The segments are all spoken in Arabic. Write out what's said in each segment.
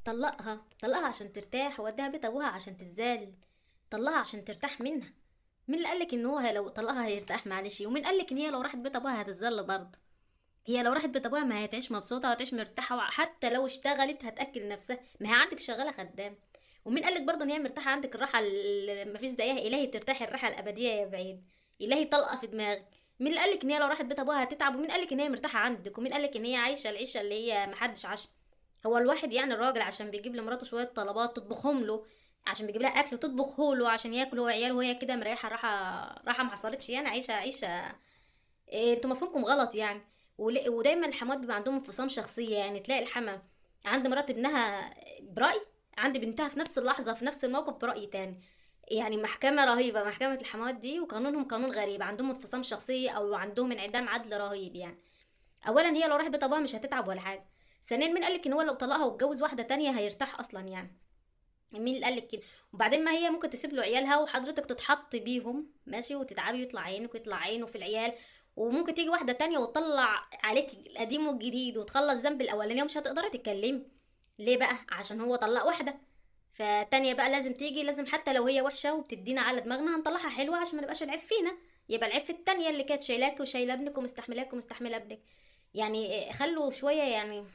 طلقها طلقها عشان ترتاح، وديها بيت ابوها عشان تتذل. طلقها عشان ترتاح منها. مين اللي قالك ان هو لو طلقها هيرتاح؟ معلش. ومين قالك ان هي لو راحت بيت ابوها هتتذل برضه؟ هي لو راحت بيت ابوها ما هتعيش مبسوطه وهتعيش مرتاحه، وحتى لو اشتغلت هتاكل نفسها، ما هي عندك شغاله خدام. ومين قالك برضه ان هي مرتاحه؟ عندك الراحه ما فيش زيها. الهي ترتاحي الراحه الابديه يا بعيد. الهي طلقه في دماغك. مين اللي قالك ان هي لو راحت بيت ابوها هتتعب؟ ومين قالك ان هي مرتاحه عندك؟ ومين قالك ان هي عايشه العيشه اللي هي محدش عاشها؟ هو الواحد يعني الراجل عشان بيجيب لمراته شويه طلبات تطبخهم له، عشان بيجيب لها اكل تطبخه له عشان ياكل هو وعياله، وهي كده مريحه راحه ما حصلتش يعني عيشه. إيه، انتوا مفهومكم غلط يعني. ودايما الحموات بيبقى عندهم انفصام شخصيه، يعني تلاقي الحما عند مرات ابنها برأي، عند بنتها في نفس اللحظه في نفس الموقف برأي تاني. يعني محكمه رهيبه محكمه الحموات دي، وقانونهم قانون غريب، عندهم انفصام شخصيه او عندهم انعدام عدل رهيب يعني. اولا هي لو راحت بيت ابوها مش هتتعب ولا حاجه. ثانيا مين قالك ان هو لو طلقها واتجوز واحده تانية هيرتاح اصلا يعني؟ مين اللي قالك كده؟ وبعدين ما هي ممكن تسيب له عيالها وحضرتك تتحط بيهم ماشي، وتتعبي ويطلع عينك ويطلع عينه في العيال. وممكن تيجي واحده تانية وتطلع عليك القديم والجديد وتخلص ذنب الاولانيه ومش هتقدري تتكلمي. ليه بقى؟ عشان هو طلق واحده. فتانية بقى لازم تيجي، لازم حتى لو هي وحشه وبتدينا على دماغنا هنطلعها حلوه عشان ما نبقاش العيب فينا. يبقى العيب في التانية اللي كانت شايلاك وشايله ابنك ومستحملاك ومستحمله ابنك. يعني خلوا شويه يعني.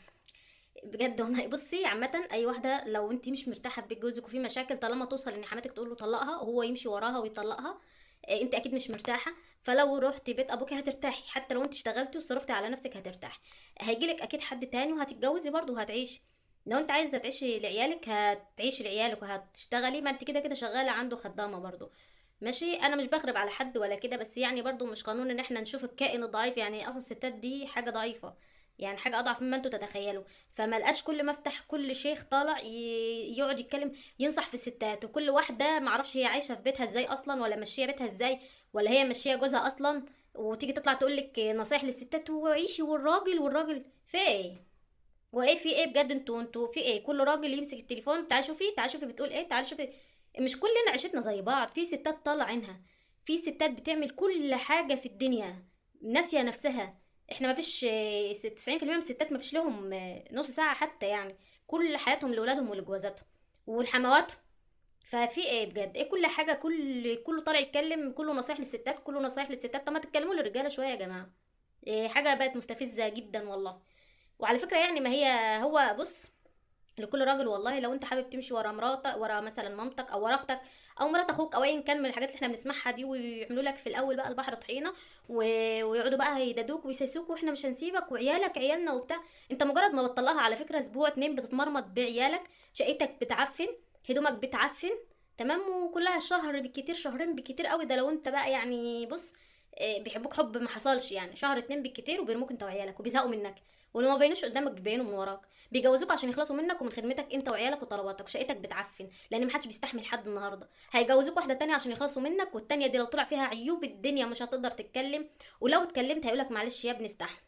بجد والله. بصي عامة أي واحدة لو انتي مش مرتاحة في بيت جوزك وفي مشاكل، طالما توصل ان حماتك تقول له طلقها وهو يمشي وراها ويطلقها، انت اكيد مش مرتاحة. فلو رحتي بيت ابوك هترتاحي، حتى لو انت اشتغلتي وصرفتي على نفسك هترتاحي. هيجيلك اكيد حد تاني وهتتجوزي برضه وهتعيشي. لو انت عايزة تعيشي لعيالك هتعيشي لعيالك وهتشتغلي، ما انت كده كده شغالة عنده خدامة برضه. ماشي. انا مش بخرب على حد ولا كده، بس يعني برضو مش قانون ان احنا نشوف الكائن الضعيف، يعني اصلا الستات دي حاجة ضعيفة. يعني حاجة اضعف مما انتوا تتخيلوا. فما لقاش كل ما افتح كل شيخ طالع يقعد يتكلم ينصح في الستات، وكل واحده معرفش هي عايشه في بيتها ازاي اصلا، ولا ماشيه بيتها ازاي، ولا هي ماشيه جوزها اصلا. وتيجي تطلع تقول لك نصايح للستات وعيشي، والراجل في ايه؟ وايه في ايه بجد؟ انتوا في ايه؟ كل راجل يمسك التليفون، تعال شوفي تعال شوفي بتقول ايه، تعال شوفي. مش كلنا عيشتنا زي بعض، في ستات طالع عينها. في ستات بتعمل كل حاجه في الدنيا ناسيه نفسها. احنا ما فيش 90% من الستات ما فيش لهم نص ساعه حتى يعني. كل حياتهم لاولادهم ولجوازاتهم والحموات. ففي ايه بجد؟ ايه كل حاجه؟ كله طالع يتكلم، كله نصايح للستات، كله نصايح للستات. طب ما تتكلموا للرجاله شويه يا جماعه. إيه، حاجه بقت مستفزه جدا والله. وعلى فكره يعني ما هي هو بص، لكل راجل والله لو انت حابب تمشي ورا مراتك، ورا مثلا مامتك او ورا اختك او مرات اخوك او ايا كان من الحاجات اللي احنا بنسمعها دي، ويعملوا لك في الاول بقى البحر طحينه و... ويقعدوا بقى يدادوك ويسيسوك واحنا مش هنسيبك وعيالك عيالنا وبتاع. انت مجرد ما بتطلعها على فكره اسبوع اتنين بتتمرمط بعيالك، شقتك بتعفن، هدومك بتعفن. تمام. وكلها شهر بالكتير، شهرين بالكتير قوي، ده لو انت بقى يعني بص بيحبوك حب ما حصلش يعني، شهر اتنين بالكتير وبيرموك انت وعيالك وبيزهقوا منك. ولو ما بينوش قدامك بيبينوا من وراك. بيجوزوك عشان يخلصوا منك ومن خدمتك انت وعيالك وطلباتك، وشقتك بتعفن لان محدش بيستحمل حد النهارده. هيجوزوك واحده تانية عشان يخلصوا منك، والتانية دي لو طلع فيها عيوب الدنيا مش هتقدر تتكلم. ولو اتكلمت هيقولك معلش يا ابني استحمل.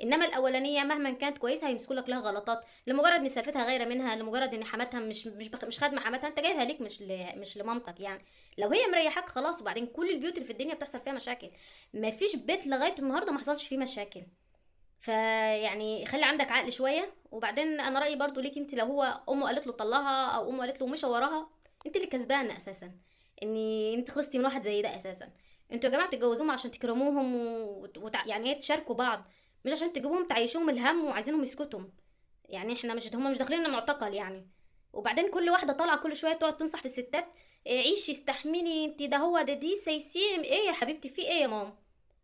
انما الاولانيه مهما كانت كويسه هيمسكوا لك لها غلطات، لمجرد ان سالفتها غايره منها، لمجرد ان حماتها مش خادمه حماتها، انت جايبها ليك مش لمامتك يعني. لو هي مريحاك خلاص. وبعدين كل البيوت اللي في الدنيا بتحصل فيها مشاكل. مفيش بيت لغايه النهارده ما حصلش فيه مشاكل. فيعني خلي عندك عقل شويه. وبعدين انا رايي برضو ليك انت، لو هو امه قالت له طلقها او امه قالت له مشى وراها، انت اللي كسبانه اساسا. ان انت خلصتي من واحد زي ده اساسا. انتوا يا جماعه بتتجوزوهم عشان تكرموهم يعني ايه تشاركوا بعض، مش عشان تجيبوهم تعيشوهم الهم وعايزينهم يسكتوا. يعني احنا مش هم مش داخلين معتقل يعني. وبعدين كل واحده طالعه كل شويه تقعد تنصح في الستات، إيه عيشي استحملي انت، ده هو ده دي سيسيم ايه يا حبيبتي؟ في ايه يا ماما؟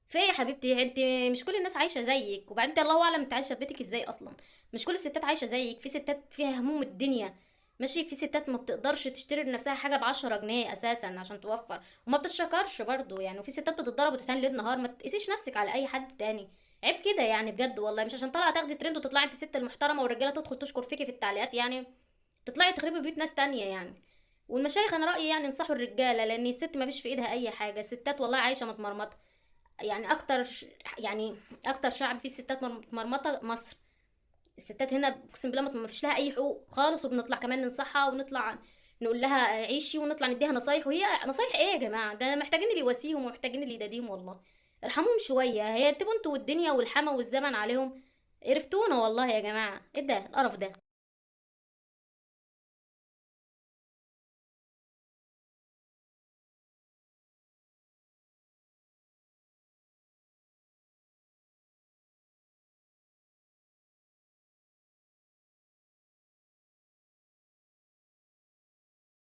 في ايه يا حبيبتي؟ انت مش كل الناس عايشه زيك. وبعدين انت الله اعلم انت عايشه في بيتك ازاي اصلا. مش كل الستات عايشه زيك. في ستات فيها هموم الدنيا ماشي. في ستات ما بتقدرش تشتري لنفسها حاجه ب10 جنيه اساسا عشان توفر، وما بتشكرش برضو يعني. وفي ستات بتتضرب وتتهان ليل نهار. ما تقيسيش نفسك على اي حد تاني. عيب كده يعني بجد والله. مش عشان طالعه تاخدي ترند وتطلعي انت الست المحترمه والرجاله تدخل تشكر فيكي في التعليقات يعني، تطلعي تخربي بيوت ناس تانية يعني. والمشايخ انا رايي يعني انصحوا الرجاله، لان الست ما فيش في ايدها اي حاجه. الستات والله عايشه متمرمطه. يعني يعني اكتر شعب فيه الستات مرمطه مصر. الستات هنا اقسم بالله ما فيش لها اي حقوق خالص، وبنطلع كمان ننصحها ونطلع نقول لها عيشي، ونطلع نديها نصايح. وهي نصايح ايه يا جماعه؟ ده محتاجين اللي يواسيهم ومحتاجين اللي يداديهم والله. ارحموهم شويه. هي تبقوا انتوا والدنيا والحما والزمن عليهم. قرفتونا والله يا جماعه. ايه ده القرف ده؟